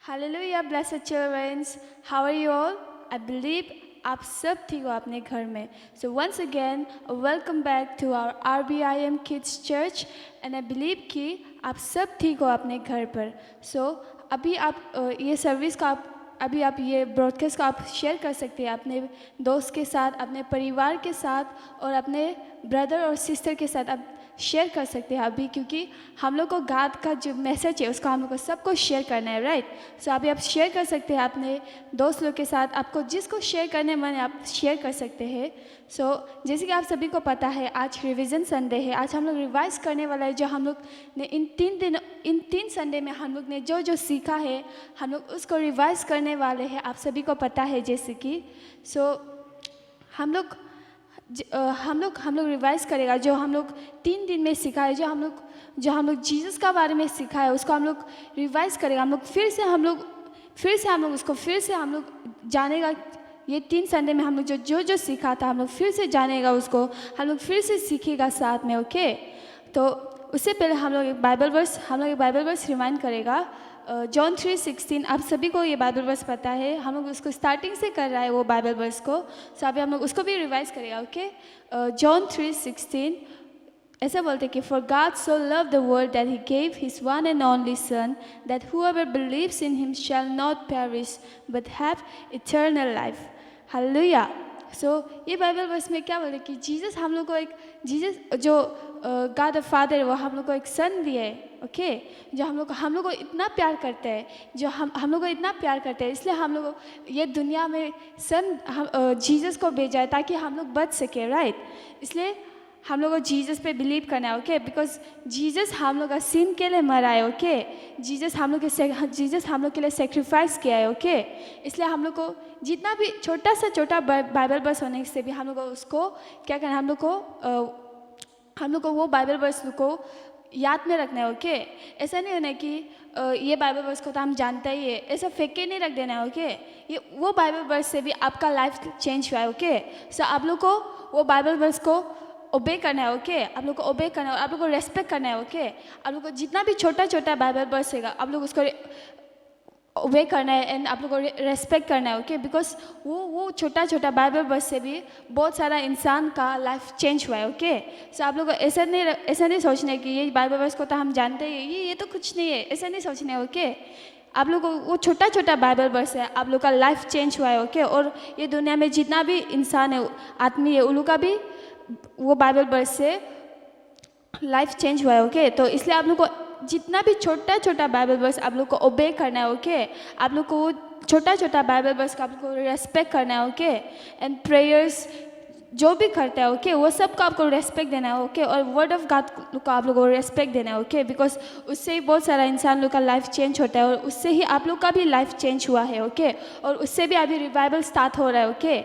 Hallelujah, blessed children. How are you all? I believe आप सब ठीक हो अपने घर में. So once again, welcome back to our RBIM Kids Church, and I believe कि आप सब ठीक हो अपने घर पर. So अभी आप ये सर्विस का अभी आप ये ब्रॉडकास्ट का आप शेयर कर सकते हैं अपने दोस्त के साथ, अपने परिवार के साथ और अपने ब्रदर और सिस्टर के साथ आप शेयर कर सकते हैं अभी, क्योंकि हम लोग को गॉड का जो मैसेज है उसको हम लोग को सबको शेयर करना है, राइट. सो अभी आप शेयर कर सकते हैं अपने दोस्त लोग के साथ, आपको जिसको शेयर करने मन है आप शेयर कर सकते हैं. सो जैसे कि आप सभी को पता है आज रिवीजन संडे है. आज हम लोग रिवाइज करने वाला है जो हम लोग ने इन तीन संडे में हम लोग ने जो सीखा है हम लोग उसको रिवाइज करने वाले हैं. आप सभी को पता है जैसे कि हम लोग रिवाइज करेगा जो हम लोग 3 दिन में सीखा है, जो हम लोग जीसस का बारे में सीखा है उसको हम लोग रिवाइज करेगा. हम लोग फिर से उसको फिर से हम लोग जानेगा. ये 3 संडे में हम लोग जो सीखा था हम लोग फिर से जानेगा, उसको हम लोग फिर से सीखेगा साथ में. ओके, तो उससे पहले हम लोग एक बाइबल वर्स रिमाइंड करेगा. जॉन 3:16. आप सभी को ये बाइबल वर्स पता है, हम लोग उसको स्टार्टिंग से कर रहा है वो बाइबल वर्स को. सो अभी हम लोग उसको भी रिवाइज करेगा. ओके, जॉन 3:16 ऐसा बोलते कि for God so love the world that he gave his one and only son that whoever believes in him shall not perish but have eternal life. Hallelujah. So ये Bible verse में क्या बोलते कि Jesus जो God the father है वो हम लोग को एक सन दिया है. ओके, जो हम लोग को इतना प्यार करते हैं, जो हम लोग को इतना प्यार करते हैं, इसलिए हम लोग ये दुनिया में जीसस को भेजा है ताकि हम लोग बच सके, राइट. इसलिए हम लोग को जीसस पे बिलीव करना है. ओके, बिकॉज जीसस हम लोग का सिन के लिए मरा है. ओके, जीसस हम लोग के लिए सेक्रीफाइस किया है. ओके, इसलिए हम लोग को जितना भी छोटा से छोटा बाइबल वर्स होने से भी हम लोग को उसको क्या करना है, हम लोग को वो बाइबल वर्स को याद में रखना है. ओके, ऐसा नहीं होना कि ये बाइबल वर्स को तो हम जानते ही है, ऐसा फेंक के नहीं रख देना है. ओके, ये वो बाइबल वर्स से भी आपका लाइफ चेंज हुआ है. ओके, सो आप लोग को वो बाइबल वर्स को ओबे करना है. ओके, आप लोग को ओबे करना है, आप लोग को रेस्पेक्ट करना है. ओके, आप लोग को जितना भी छोटा छोटा बाइबल वर्स है आप लोग उसको ओबे करना है एंड आप लोग को रेस्पेक्ट करना है. ओके, बिकॉज वो छोटा छोटा बाइबल वर्स से भी बहुत सारा इंसान का लाइफ चेंज हुआ है. ओके, सो आप लोग को ऐसा नहीं सोचना है कि ये बाइबल वर्स को तो हम जानते हैं, ये तो कुछ नहीं है, ऐसा नहीं सोचना है. ओके, आप लोग को वो छोटा छोटा बाइबल वर्स है, आप लोग का लाइफ चेंज हुआ है. ओके, और ये दुनिया में जितना भी इंसान है, आदमी है, उन लोग का भी वो बाइबल वर्स से लाइफ चेंज हुआ है. ओके, तो इसलिए आप लोग को जितना भी छोटा छोटा बाइबल वर्स आप लोग को ओबे करना है. ओके, आप लोग को वो छोटा छोटा बाइबल वर्स का आप लोग को रेस्पेक्ट करना है. ओके, एंड प्रेयर्स जो भी करता है, ओके, वो सब को आपको रेस्पेक्ट देना है. ओके, और वर्ड ऑफ गॉड को आप लोग को रेस्पेक्ट देना है. ओके, बिकॉज उससे ही बहुत सारा इंसान लोग का लाइफ चेंज होता है और उससे ही आप लोग का भी लाइफ चेंज हुआ है. ओके, और उससे भी अभी रिवाइवल स्टार्ट हो रहा है. Okay,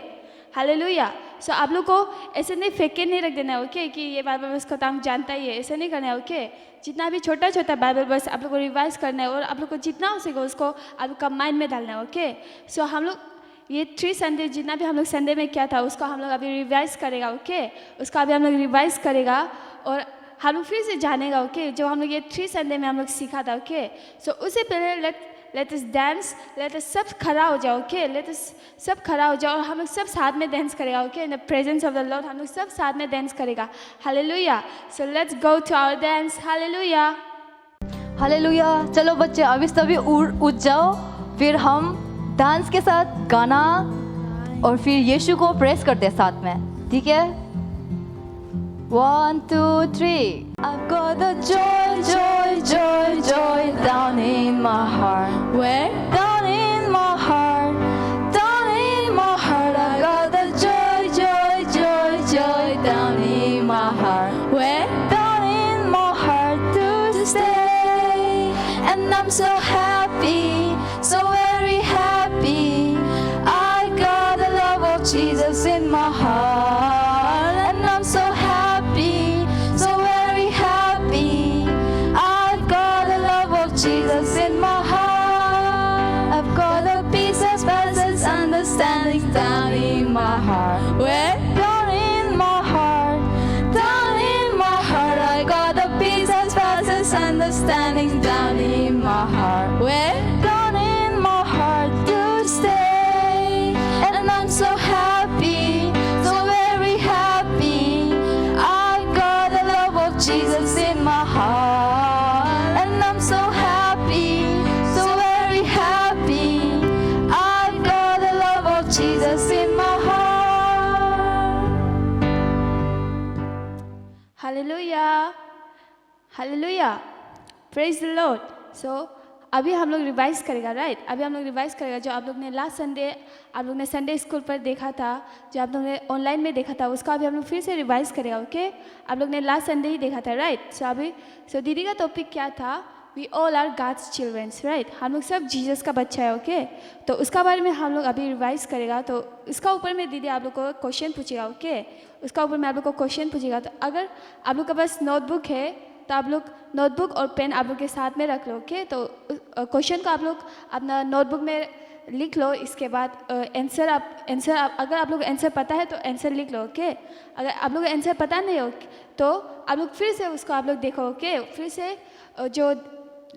hallelujah. सो आप लोग को ऐसे नहीं फेंक के नहीं रख देना है. ओके, कि ये बाइबल वर्स को तो हम जानता ही है, ऐसे नहीं करना है. ओके, जितना भी छोटा छोटा बाइबल वर्स आप लोग को रिवाइज करना है और आप लोग को जितना हो सके उसको आप लोग का माइंड में डालना है. ओके, सो हम लोग ये 3 संडे जितना भी हम लोग संडे में किया था उसको हम लोग अभी रिवाइज करेगा. ओके, उसका अभी हम लोग रिवाइज करेगा और हम लोग फिर से जानेगा. ओके, जो हम लोग ये 3 संडे में हम लोग सीखा था. ओके, सो उससे पहले let us dance, let us सब खड़ा हो जाओ. ओके, लेट अस सब खड़ा हो जाओ और हम लोग सब साथ में डांस करेगा. Okay, in the presence of the lord हम लोग सब साथ में डांस करेगा. Hallelujah. So let's go to our dance. Hallelujah, hallelujah. चलो बच्चे अभी सभी उठ जाओ, फिर हम डांस के साथ गाना और फिर यीशु को प्रेस करते हैं साथ में. ठीक है, 1 2 3. I've got the joy, joy, joy, joy down in my heart. Where? Down in my heart, down in my heart. I've got the joy, joy, joy, joy down in my heart. Where? Down in my heart to stay. And I'm so happy, so very happy. I got the love of Jesus in my heart. And I'm so happy, so very happy. I've got the love of Jesus in my heart. I've got a peace that passes understanding down in my heart. Where? Down in my heart, down in my heart. I got a peace that passes understanding down in my heart. Where? Down in hallelujah, praise the lord. सो अभी हम लोग revise करेगा, right? अभी हम लोग revise करेगा जो आप लोग ने लास्ट संडे आप लोग ने संडे स्कूल पर देखा था, जो आप लोग ने ऑनलाइन में देखा था, उसका अभी हम लोग फिर से रिवाइज करेगा। ओके, आप लोग ने लास्ट संडे ही देखा था, राइट? सो दीदी का टॉपिक क्या था? We all are God's childrens, right? हम लोग सब जीसस का बच्चा है। ओके, तो उसका बारे में हम लोग अभी रिवाइज करेगा। तो इसका ऊपर में दीदी आप लोग को क्वेश्चन पूछेगा। ओके, उसका ऊपर में आप लोग को क्वेश्चन पूछेगा। तो अगर आप लोग के पास नोटबुक है तो आप लोग नोटबुक और पेन आप लोग के साथ में रख लो। ओके, तो क्वेश्चन को आप लोग अपना नोटबुक में लिख लो। इसके बाद आंसर अगर आप लोग आंसर पता है तो आंसर लिख लो। ओके, अगर आप लोग आंसर पता नहीं हो तो आप लोग फिर से उसको आप लोग देखो। ओके, फिर से जो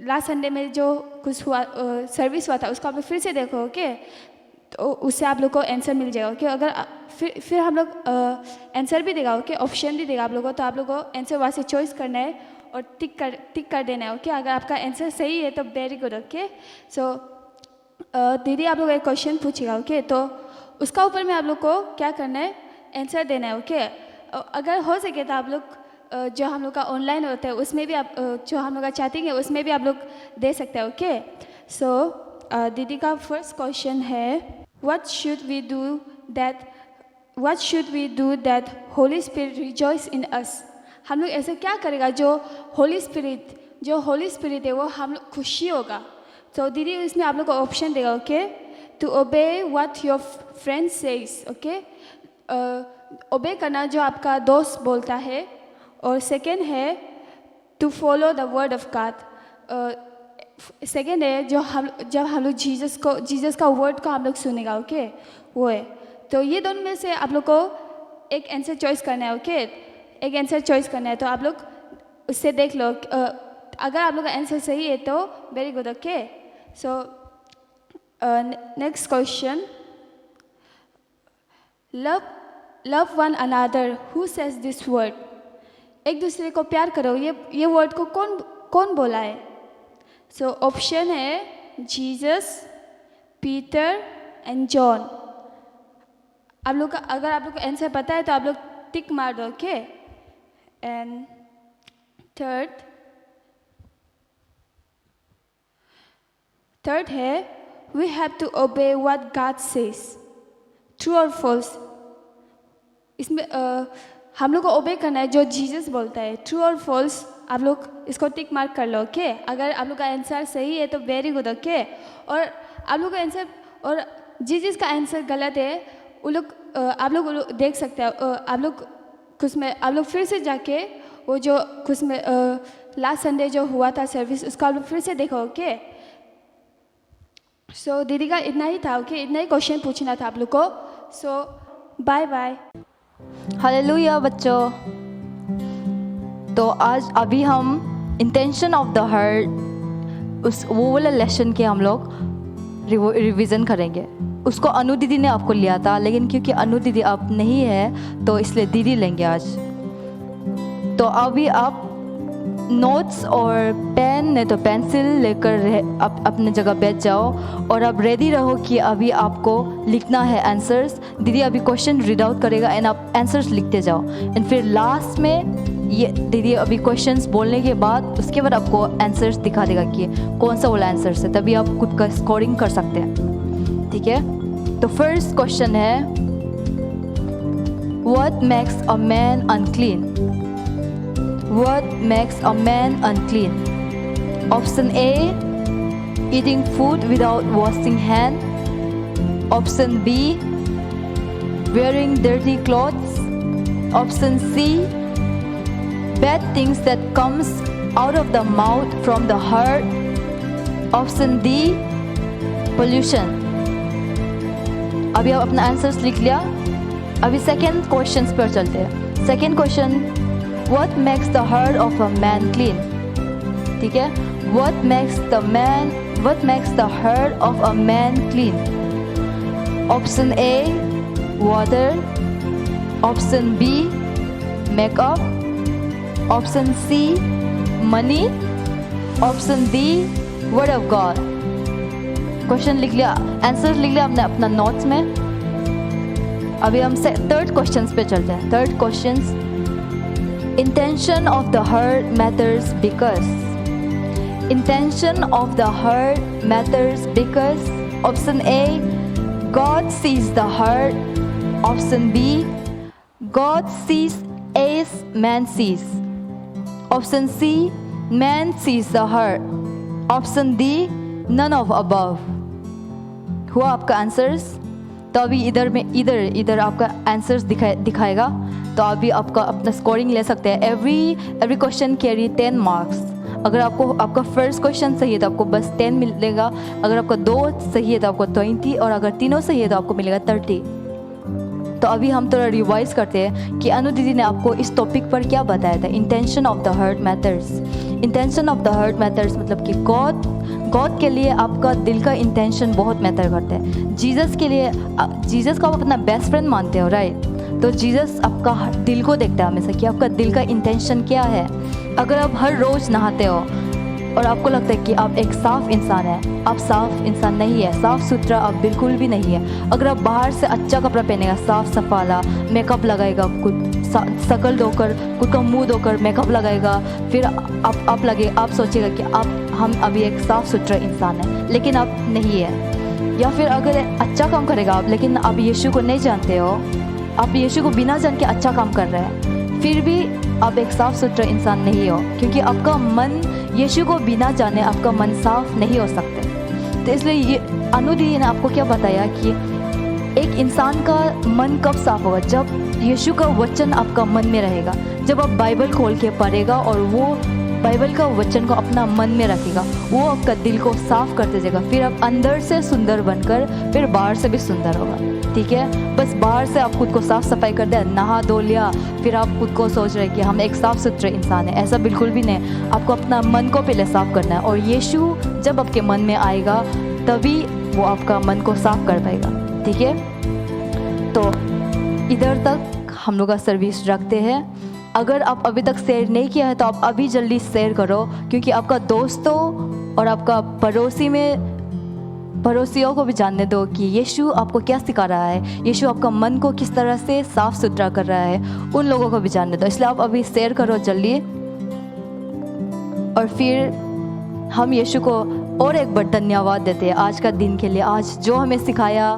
लास्ट संडे में जो कुछ हुआ सर्विस हुआ था उसको आप लोग फिर से देखो। ओके, तो उससे आप लोग को आंसर मिल जाएगा। ओके, अगर फिर हम लोग आंसर भी देगा। ओके, ऑप्शन भी देगा आप लोगों को, तो आप लोग को आंसर वहाँ से चॉइस करना है और टिक कर देना है। ओके, अगर आपका आंसर सही है तो वेरी गुड। ओके, सो दीदी आप लोग एक क्वेश्चन पूछेगा। ओके, तो उसका ऊपर में आप लोग को क्या करना है? आंसर देना है। ओके, अगर हो सके तो आप लोग जो हम लोग का ऑनलाइन होता है उसमें भी आप जो हम लोग का चैटिंग है उसमें भी आप लोग दे सकते हैं। ओके, सो दीदी का फर्स्ट क्वेश्चन है what should we do that Holy Spirit rejoice in us? हम लोग ऐसे क्या करेगा जो होली स्पिरिट है वो हम लोग खुशी होगा। तो दीदी इसमें आप लोग को ऑप्शन देगा। Okay, to obey what your friend says. Okay, obey करना जो आपका दोस्त बोलता है, और सेकेंड है to follow the word of God. Second है जब हम लोग जीसस का वर्ड को हम लोग सुनेगा। ओके, वो है। तो ये दोनों में से आप लोग को एक आंसर चॉइस करना है। ओके, एक आंसर चॉइस करना है, तो आप लोग उससे देख लो। अगर आप लोग का आंसर सही है तो very good. Okay, so next question, love one another who says this word. एक दूसरे को प्यार करो, ये वर्ड को कौन बोला है? सो ऑप्शन है जीसस, पीटर एंड जॉन। आप लोग का अगर आप लोग को आंसर पता है तो आप लोग टिक मार दो। ओके, एंड थर्ड है we have to obey what God says. True और फॉल्स? इसमें हम लोग को ओबे करना है जो जीसस बोलता है। ट्रू और फॉल्स आप लोग इसको टिक मार्क कर लो। ओके, अगर आप लोग का आंसर सही है तो वेरी गुड। ओके, और आप लोग का आंसर और जिस का आंसर गलत है वो लोग आप लोग देख सकते हैं। आप लोग फिर से जाके वो जो कुछ में लास्ट संडे जो हुआ था सर्विस उसका आप लोग फिर से देखो। ओके, सो दीदी का इतना ही था। ओके, इतना ही क्वेश्चन पूछना था आप लोग को। सो बाय बाय। हालेलुया बच्चों। तो आज अभी हम इंटेंशन ऑफ द हार्ट वो वाला लेसन के हम लोग रिवीजन करेंगे। उसको अनु दीदी ने आपको लिया था, लेकिन क्योंकि अनु दीदी अब नहीं है तो इसलिए दीदी लेंगे आज। तो अभी आप नोट्स और पेन नहीं तो पेंसिल लेकर अपने जगह बैठ जाओ और अब रेडी रहो कि अभी आपको लिखना है आंसर्स। दीदी अभी क्वेश्चन रीड आउट करेगा एंड आप आंसर्स लिखते जाओ। एंड फिर लास्ट में ये दीदी अभी क्वेश्चंस बोलने के बाद उसके बाद आपको आंसर्स दिखा देगा कि कौन सा वाला आंसर्स है, तभी आप खुद का स्कोरिंग कर सकते हैं। ठीक है, तो फर्स्ट क्वेश्चन है what makes a man unclean? What makes a man unclean? Option A, eating food without washing hands. Option B, wearing dirty clothes. Option C, bad things that comes out of the mouth from the heart. Option D, pollution. अभी आप अपना answers लिख लिया। अभी second question पर चलते हैं। Second question, What makes the heart of a man clean? ठीक है, What makes the heart of a man clean? Option A, water. Option B, makeup. Option C, money. Option D, word of God. Question लिख लिया, answer लिख लिया आपने अपना notes में। अभी हम थर्ड क्वेश्चन पे चलते हैं। Third question, Intention of the heart matters because. Intention of the heart matters because. Option A, God sees the heart. Option B, God sees as man sees. Option C, man sees the heart. Option D, none of above. हुआ आपका answers? तो अभी इधर में इधर आपका answers दिखाएगा, तो अभी आपका अपना स्कोरिंग ले सकते हैं. Every question carry 10 marks. अगर आपका फर्स्ट क्वेश्चन सही है तो आपको बस 10 मिलेगा. अगर आपका 2 सही है तो आपको 20, और अगर तीनों सही है तो आपको मिलेगा 30. तो अभी हम थोड़ा रिवाइज करते हैं कि अनु दीदी ने आपको इस टॉपिक पर क्या बताया था. Intention of the heart matters. Intention of the heart matters मतलब कि गॉड के लिए आपका दिल का इंटेंशन बहुत मैटर करता है. जीसस के लिए, जीसस को आप अपना बेस्ट फ्रेंड मानते हो, राइट? तो जीसस आपका दिल को देखता है हमेशा कि आपका दिल का इंटेंशन क्या है. अगर आप हर रोज़ नहाते हो और आपको लगता है कि आप एक साफ़ इंसान है, आप साफ़ इंसान नहीं है, साफ़ सुथरा आप बिल्कुल भी नहीं है. अगर आप बाहर से अच्छा कपड़ा पहनेगा, साफ़ सफाला, मेकअप लगाएगा, खुद शकल धोकर, खुद का मुंह धोकर मेकअप लगाएगा, फिर आप सोचेगा कि हम अभी एक साफ़ सुथरा इंसान है, लेकिन आप नहीं है. या फिर अगर अच्छा काम करेगा आप, लेकिन आप यीशु को नहीं जानते हो, आप यीशु को बिना जान के अच्छा काम कर रहे हैं, फिर भी आप एक साफ़ सुथरा इंसान नहीं हो, क्योंकि आपका मन यीशु को बिना जाने आपका मन साफ नहीं हो सकते. तो इसलिए ये अनु दीदी ने आपको क्या बताया कि एक इंसान का मन कब साफ होगा? जब यीशु का वचन आपका मन में रहेगा, जब आप बाइबल खोल के पढ़ेगा और वो बाइबल का वचन को अपना मन में रखेगा, वो आपका दिल को साफ करते जाएगा. फिर आप अंदर से सुंदर बनकर फिर बाहर से भी सुंदर होगा. ठीक है, बस बाहर से आप खुद को साफ सफाई कर दे, नहा धो लिया, फिर आप खुद को सोच रहे कि हम एक साफ सुथरे इंसान है, ऐसा बिल्कुल भी नहीं. आपको अपना मन को पहले साफ करना है, और यीशु जब आपके मन में आएगा तभी वो आपका मन को साफ कर पाएगा. ठीक है, तो इधर तक हम लोग का सर्विस रखते हैं. अगर आप अभी तक शेयर नहीं किया है तो आप अभी जल्दी शेयर करो, क्योंकि आपका दोस्तों और आपका पड़ोसियों को भी जानने दो कि यीशु आपको क्या सिखा रहा है, यीशु आपका मन को किस तरह से साफ सुथरा कर रहा है, उन लोगों को भी जानने दो. इसलिए आप अभी शेयर करो जल्दी. और फिर हम यीशु को और एक बार धन्यवाद देते हैं आज का दिन के लिए. आज जो हमें सिखाया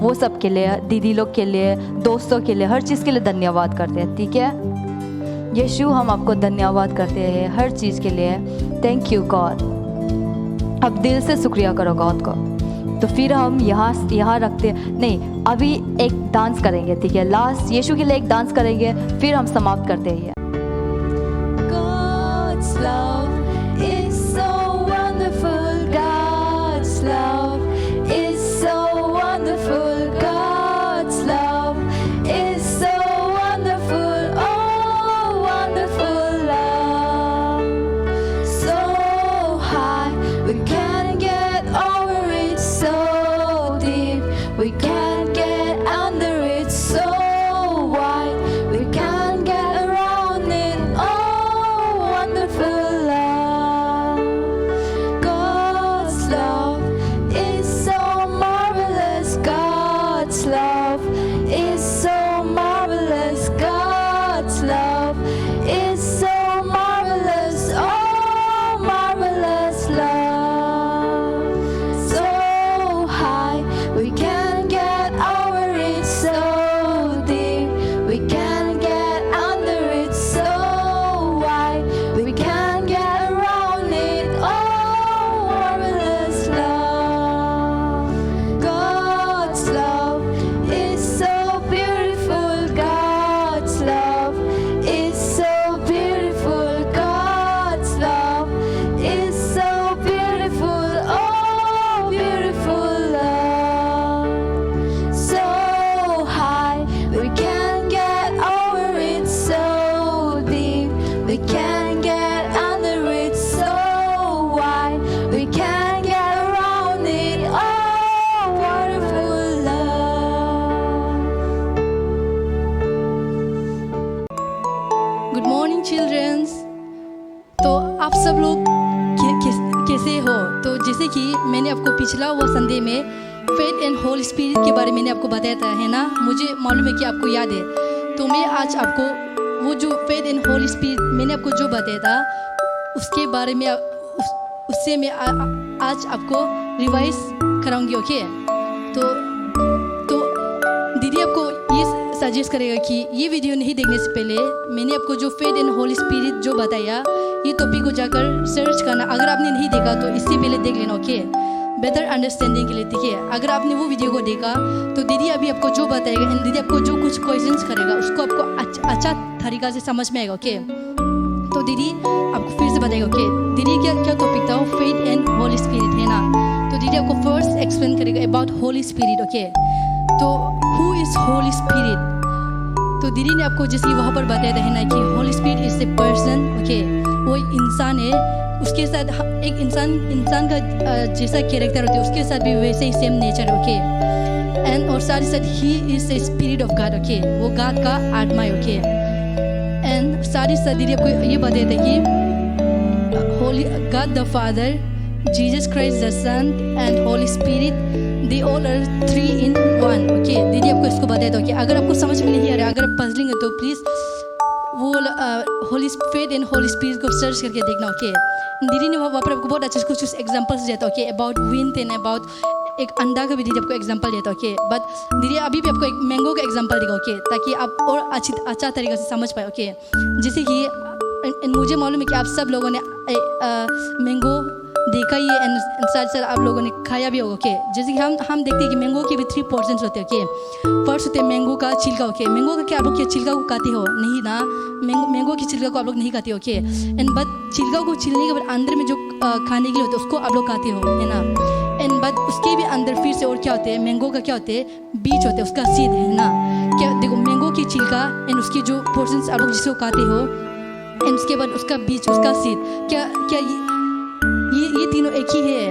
वो सब के लिए, दीदी लोग के लिए, दोस्तों के लिए, हर चीज़ के लिए धन्यवाद करते हैं. ठीक है यीशु, हम आपको धन्यवाद करते हैं हर चीज़ के लिए. Thank you God. अब दिल से शुक्रिया करो गॉड को. तो फिर हम यहाँ रखते नहीं, अभी एक डांस करेंगे. ठीक है, लास्ट यीशु के लिए एक डांस करेंगे, फिर हम समाप्त करते हैं. God's love is so wonderful. God's love is so wonderful. God's love is so wonderful. Oh, wonderful love. So high, we can't get over it. So deep, we can't get under it. So wide, we can't get around it. Oh, wonderful love. God's love is so marvelous. God's love is so marvelous. God's love is so marvelous. Oh, marvelous love. So high, we can't get over it. So deep, we can't get under it. So wide, we can't get around it. Oh, marvelous love. God's love is so beautiful. God's love is so beautiful. God's love is so beautiful. Oh, beautiful love. So high, we can't get over it. So deep, we can't get under it. So wide, we can't get around it. Oh, wonderful love. Good morning childrens. तो आप सब लोग कैसे हो? तो जैसे कि मैंने आपको पिछला हुआ संडे में फेथ एंड होली स्पिरिट के बारे में मैंने आपको बताया था, है ना? मुझे मालूम है कि आपको याद है. तो मैं आज आपको वो जो फेथ इन होली स्पिरिट मैंने आपको जो बताया था उसके बारे में उससे मैं आज आपको रिवाइज कराऊंगी। ओके, तो दीदी आपको ये सजेस्ट करेगा कि ये वीडियो नहीं देखने से पहले मैंने आपको जो फेथ इन होली स्पिरिट जो बताया ये टॉपिक को जाकर सर्च करना। अगर आपने नहीं देखा तो इससे पहले देख लेना। ओके, बेटर अंडरस्टैंडिंग के लिए। ठीक है, अगर आपने वो वीडियो को देखा तो दीदी अभी आपको जो बताएगा एंड दीदी आपको जो कुछ क्वेश्चंस करेगा उसको आपको अच्छा तरीका से समझ में आएगा। ओके, तो दीदी आपको फिर से बताएगा। ओके, दीदी क्या टॉपिक था, फेथ एंड होली स्पिरिट है ना। तो दीदी आपको फर्स्ट एक्सप्लेन करेगा अबाउट होली स्पिरिट। ओके, तो हु इज़ होली स्पिरिट। तो दीदी ने आपको जैसे वहाँ पर बताया था ना कि Holi spirit is a person. Okay, वो इंसान है, उसके साथ एक इंसान का जैसा कैरेक्टर होता है उसके साथ भी वैसे ही सेम नेचर है। ओके, एंड और साथ ही साथ he is a spirit of God. Okay, वो गॉड का आत्मा है। ओके, एंड साथ ही साथ दीदी आपको ये बताया था कि holy God the father, Jesus Christ the son and holy spirit they all are 3 in 1। Okay, दीदी आपको इसको बताया था। कि अगर आपको समझ में नहीं आ रहा, अगर आप पजलिंग है तो प्लीज़ वो Holi faith and holy spirit को सर्च करके देखना। ओके, दीदी ने वहाँ पर आपको बहुत अच्छे कुछ एग्जांपल्स दिया था। Okay, about wind and about एक अंडा का भी दीदी आपको एग्जांपल दिया था। ओके, बट दीदी अभी भी आपको एक मैंगो का एग्जांपल देगा। ओके, ताकि आप और अच्छा तरीके से समझ पाए। ओके, जैसे कि मुझे मालूम है कि आप सब लोगों ने मैंगो देखा ही है एंड साथ साथ आप लोगों ने खाया भी होगा। ओके, जैसे कि हम देखते हैं कि मैंगो के भी 3 portions होते हैं। ओके, फर्स्ट होते हैं मैंगो का छिलका। ओके, मैंगो का क्या आप लोग क्या छिलका को खाते हो? नहीं ना, मैंगो की छिलका को आप लोग नहीं खाते हो। ओके, एंड बट छिलका को छिलने के बाद अंदर में जो खाने के लिए होते हैं उसको आप लोग खाते हो, है ना। एंड बट उसके भी अंदर फिर से और क्या होते हैं, मैंगो का क्या होते हैं, बीज होते हैं, उसका सीड, है ना। क्या देखो, मैंगो की छिलका एंड उसकी जो पोर्शंस आप लोग जिसको खाते हो एंड उसके बाद उसका बीज, उसका सीड, क्या ये तीनों एक ही है?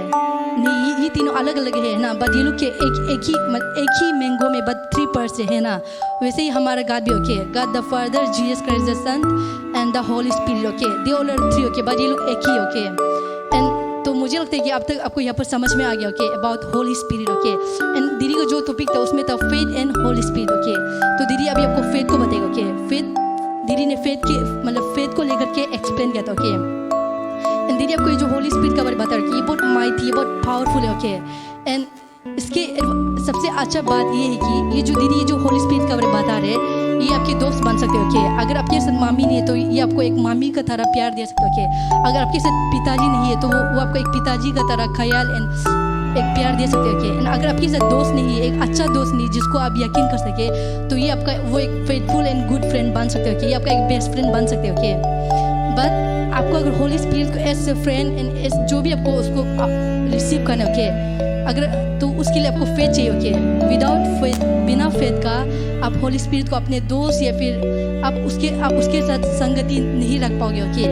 नहीं, ये तीनों अलग अलग है ना। बट ये लोग के एक ही मैंगो में बट 3 parts है ना। वैसे ही हमारा गॉड भी। Okay, God the father, Jesus Christ the son and the holy spirit. Okay, they all are 3। Okay, but ये लोग एक ही। ओके, एंड तो मुझे लगता है कि अब तक आपको यहाँ पर समझ में आ गया। Okay, about Holi spirit. Okay, and दीदी का जो टॉपिक था उसमें था faith and holy spirit. Okay, तो दीदी अभी आपको फेथ को बताएगा। ओके, फेथ दीदी ने फेथ को लेकर के एक्सप्लेन किया था। ओके, एंड दीदी आपको ये जो होली स्पिरिट का बारे में बता रही है ये बहुत माइटी है, बहुत पावरफुल है। ओके, एंड इसके सबसे अच्छा बात ये है कि ये जो दीदी ये जो होली स्पिरिट का बारे में बता रहे हैं ये आपके दोस्त बन सकते हो। ओके, अगर आपके साथ मामी नहीं है तो ये आपको एक मामी का तरह प्यार दे सकते हो। ओके, अगर आपके साथ पिताजी नहीं है तो वो आपको एक पिताजी का तरह ख्याल एंड एक प्यार दे सकते हो। ओके, एंड अगर आपके साथ दोस्त नहीं है, एक अच्छा दोस्त नहीं जिसको आप यकीन कर सके, तो ये आपका वो एक फेथफुल एंड गुड फ्रेंड बन सकते हो। ओके, ये आपका एक बेस्ट फ्रेंड बन सकते हो। ओके, बट आपको अगर होली स्पिरिट को as a friend and as जो भी आपको उसको रिसीव करना है। ओके, अगर तो उसके लिए आपको फेथ चाहिए। ओके, विदाउट फेथ, बिना फेथ का आप होली स्पिरिट को अपने दोस्त या फिर आप उसके साथ संगति नहीं रख पाओगे। ओके,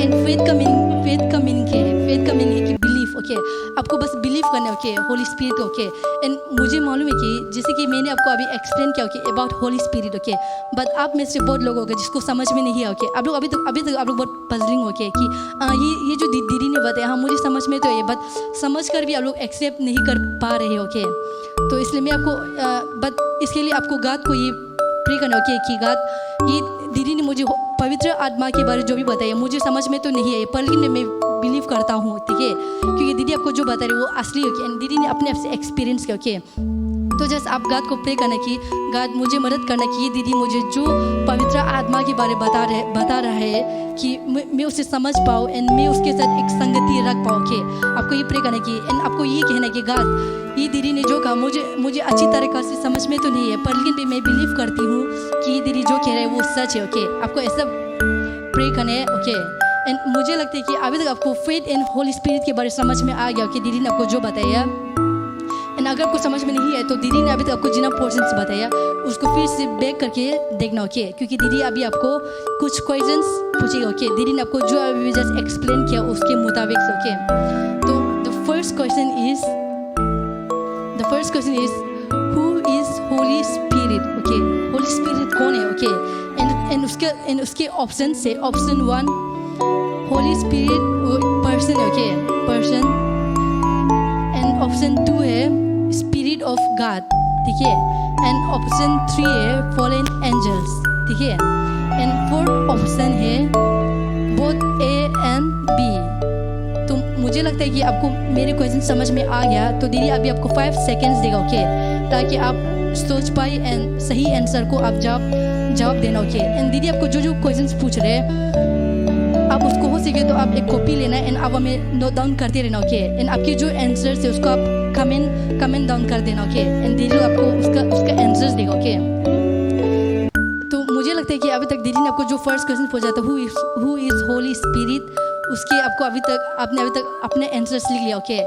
एंड फेथ का मीनिंग क्या है? फेथ का मीनिंग है कि बिलीफ। ओके, आपको बस बिलीव करना है। Okay, Holi spirit. Okay, and मुझे मालूम है कि जैसे कि मैंने आपको अभी एक्सप्लेन किया। Okay, about Holi spirit. Okay, but आप में से बहुत लोग होंगे जिसको समझ में नहीं आया। ओके, आप लोग अभी तक आप लोग बहुत पजलिंग हो के कि ये जो दीदी ने बताया, हाँ मुझे समझ में तो है, बट समझ कर भी आप लोग एक्सेप्ट नहीं कर पा रहे। ओके, तो इसलिए मैं आपको बट इसके लिए आपको गॉड को ये प्रे करना। ओके, कि गॉड ये दीदी ने मुझे पवित्र आत्मा के बारे में जो भी बताया मुझे समझ में तो नहीं है, पर लेकिन मैं बिलीव करता हूँ। ठीक है, क्योंकि दीदी आपको जो बता रही है वो असली। ओके, एंड दीदी ने अपने आप से एक्सपीरियंस किया। ओके, तो जस्ट आप गॉड को प्रे करना कि गॉड मुझे मदद करना कि ये दीदी मुझे जो पवित्र आत्मा के बारे में बता रहा है कि मैं उसे समझ पाऊँ एंड मैं उसके साथ एक संगति रख पाऊँ। ओके, आपको ये प्रे करना कि एंड आपको ये कहना कि गॉड ये दीदी ने जो कहा मुझे अच्छी तरीक़ा से समझ में तो नहीं है, पर लेकिन मैं बिलीव करती हूँ कि ये दीदी जो कह रहे हैं वो सच है। ओके, आपको ऐसा प्रे करना है। ओके, एंड मुझे लगता है कि अभी तक आपको फेथ एंड होली स्पिरिट के बारे में समझ में आ गया। ओके, दीदी ने आपको जो बताया, एंड अगर आपको समझ में नहीं है तो दीदी ने अभी तक आपको जितना पोर्शंस बताया उसको फिर से बैक करके देखना। ओके, क्योंकि दीदी अभी आपको कुछ क्वेश्चंस पूछेगी। ओके, दीदी ने आपको जो अभी जस्ट एक्सप्लेन किया उसके मुताबिक से। ओके, तो the first question is who is Holi spirit. Okay, Holi spirit कौन है? ओके, एंड उसके ऑप्शन से ऑप्शन 1 होली स्पिरिट पर्सन है। ओके, पर्सन, एंड ऑप्शन 2 है स्पिरिट ऑफ गॉड। ठीक है, एंड ऑप्शन 3 है फॉलन एंजल्स। ठीक है, एंड फोर्थ ऑप्शन है बोथ ए एंड बी। तो मुझे लगता है कि आपको मेरे क्वेश्चन समझ में आ गया। तो दीदी अभी आपको 5 सेकेंड्स देगा, ओके, ताकि आप सोच पाए एंड सही आंसर को आप जवाब देना, ओके। एंड दीदी आपको जो जो क्वेश्चंस पूछ रहे हैं आप उसको हो सके तो आप एक कॉपी लेना एंड आप हमें नोट डाउन करते रहना, ओके। एंड आपके जो आंसर्स है उसको आप कमेंट डाउन कर देना, ओके। एंड दीदी आपको उसका आंसर्स देगा, ओके। तो मुझे लगता है कि अभी तक दीदी ने आपको जो फर्स्ट क्वेश्चन पूछा था हु इज़ होली स्पिरिट, उसके आपको अभी तक अपने आंसर्स लिख लिया, ओके।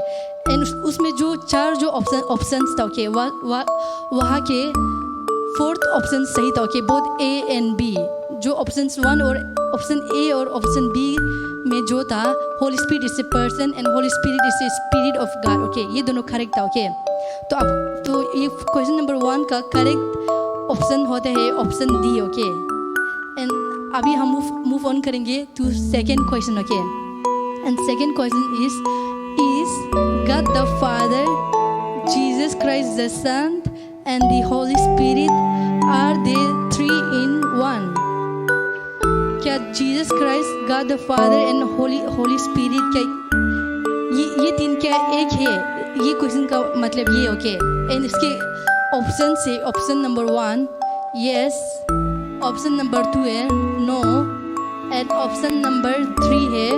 एंड उसमें जो 4 जो ऑप्शंस था, ओके, वहाँ के फोर्थ ऑप्शन सही था, okay, both A and B. जो ऑप्शन 1 और ऑप्शन ए और ऑप्शन बी में जो था Holi spirit is a person and holy spirit is a spirit of God, okay, ये दोनों करेक्ट था, ओके। तो ये क्वेश्चन नंबर 1 का करेक्ट ऑप्शन होता है ऑप्शन डी, ओके। एंड अभी हम मूव ऑन करेंगे to second question, okay. And second question is God the Father, Jesus Christ the Son and the Holy Spirit are they 3 in 1? क्या Jesus Christ, God the father and holy spirit क्या ये 3 क्या एक है? ये question का मतलब ये, ओके। एंड इसके ऑप्शन से option number 1 yes, option number 2 है नो, एंड ऑप्शन नंबर 3 है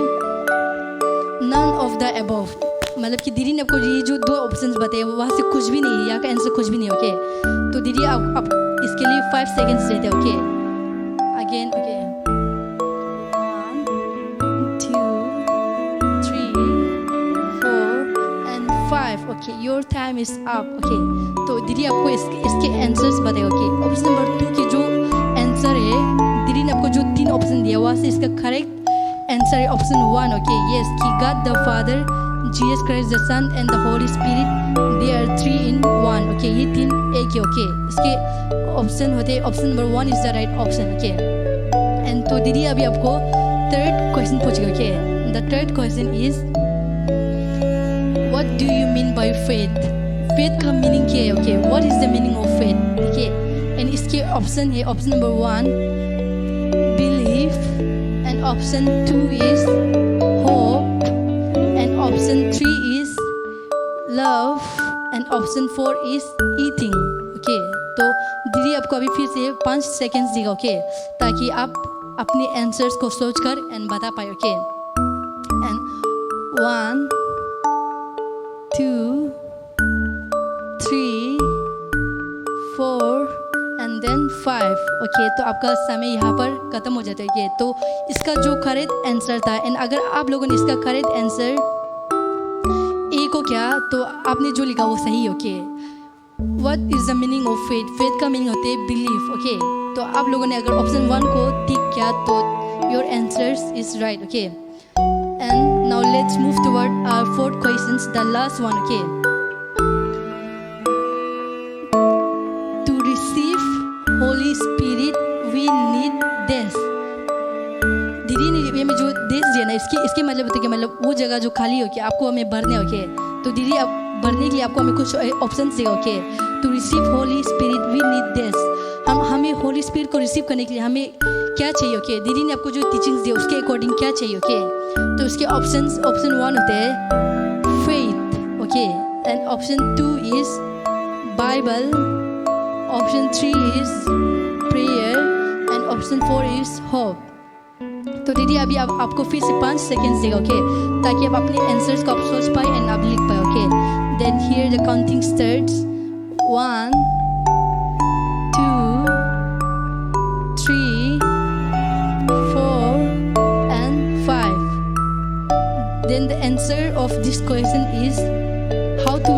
नन ऑफ द अबव। मतलब कि दीदी ने आपको ये जो 2 ऑप्शंस बताए वहाँ से कुछ भी नहीं है, यहाँ का आंसर कुछ भी नहीं, ओके। तो दीदी आप इसके लिए 5 सेकेंड्स देते हैं, okay. Again, okay, 1 2 3 4 and 5, okay, your time is up, okay. तो दीदी आपको इसके आंसर्स बताए, ओके। ऑप्शन नंबर 2 के जो आंसर है दीदी ने आपको जो 3 ऑप्शन दिया वहाँ से इसका करेक्ट आंसर है ऑप्शन 1, ओके, यस, कि God the father, Jesus Christ the Son and the Holy Spirit they are 3 in 1, okay. ये 3 एक है, ओके। इसके ऑप्शन होते हैं option number 1 is the right option, okay. And तो दीदी अभी आपको थर्ड क्वेश्चन पूछेगा, okay. The third question is what do you mean by faith? Faith का मीनिंग क्या है, okay? What is the meaning of faith, ठीक है। एंड इसके ऑप्शन है option number 1 belief, and option 2 is hope, option 3 is love and option 4 is eating, okay. तो दीदी आपको अभी फिर से 5 सेकेंड्स देगा, ओके, ताकि आप अपने आंसर्स को सोच कर एंड बता पाए, okay. And 1 2 3 4 and then 5, okay. तो आपका समय यहाँ पर ख़त्म हो जाता है, ओके। तो इसका जो करेक्ट आंसर था, एंड अगर आप लोगों ने इसका करेक्ट आंसर ए को क्या तो आपने जो लिखा वो सही, okay. What is the meaning of faith? Faith का मीनिंग होते है बिलीफ, ओके। तो आप लोगों ने अगर ऑप्शन 1 को टिक किया तो your answers is right, okay. And now let's move toward our fourth questions, the last one, okay. To receive holy spirit we need this. दीदी ने ये में जो देश दिया ना इसके मतलब होता है कि मतलब वो जगह जो खाली हो कि आपको हमें भरने, ओके। तो दीदी आप भरने के लिए आपको हमें कुछ ऑप्शन देगा, okay. To receive holy spirit we need this. हमें होली स्पिरिट को रिसीव करने के लिए हमें क्या चाहिए, ओके। दीदी ने आपको जो टीचिंग्स दिया उसके अकॉर्डिंग क्या चाहिए, ओके। तो उसके ऑप्शन 1 होते हैं faith, okay. And option 2 is Bible, option 3 is prayer and option 4 is hope. तो दीदी अभी आपको फिर से 5 सेकेंड्स देगा, ओके, ताकि आप अपने आंसर्स को आप सोच पाए एंड आप लिख पाए, okay. Then here the counting starts, 1 2 3 4 and 5. Then the answer of this question is how to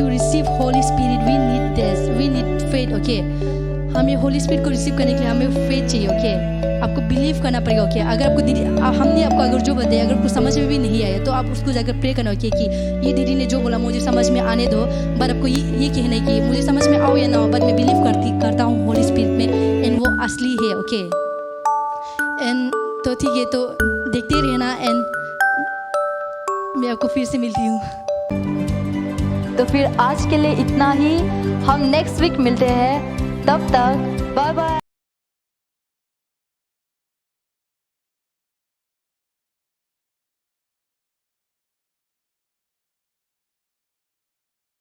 receive Holy Spirit. We need this. We need faith, okay. हमें होली स्पिरिट को रिसीव करने के लिए हमें फेथ चाहिए, ओके। आपको believe करना पड़ेगा, ओके। अगर आपको दीदी हमने आपको अगर जो बताया अगर आपको समझ में भी नहीं आया तो आप उसको जाकर प्रे करना, ओके, कि ये दीदी ने जो बोला मुझे समझ में आने दो, बट आपको ये कहना है कि मुझे समझ में आओ या ना हो, बट मैं बिलीव करता हूँ होली स्पिरिट में एंड वो असली है, ओके। एंड तो ठीक है, तो देखते रहना एंड मैं आपको फिर से मिलती हूँ। तो फिर आज के लिए इतना ही, हम नेक्स्ट वीक मिलते हैं, तब तक बाय बाय।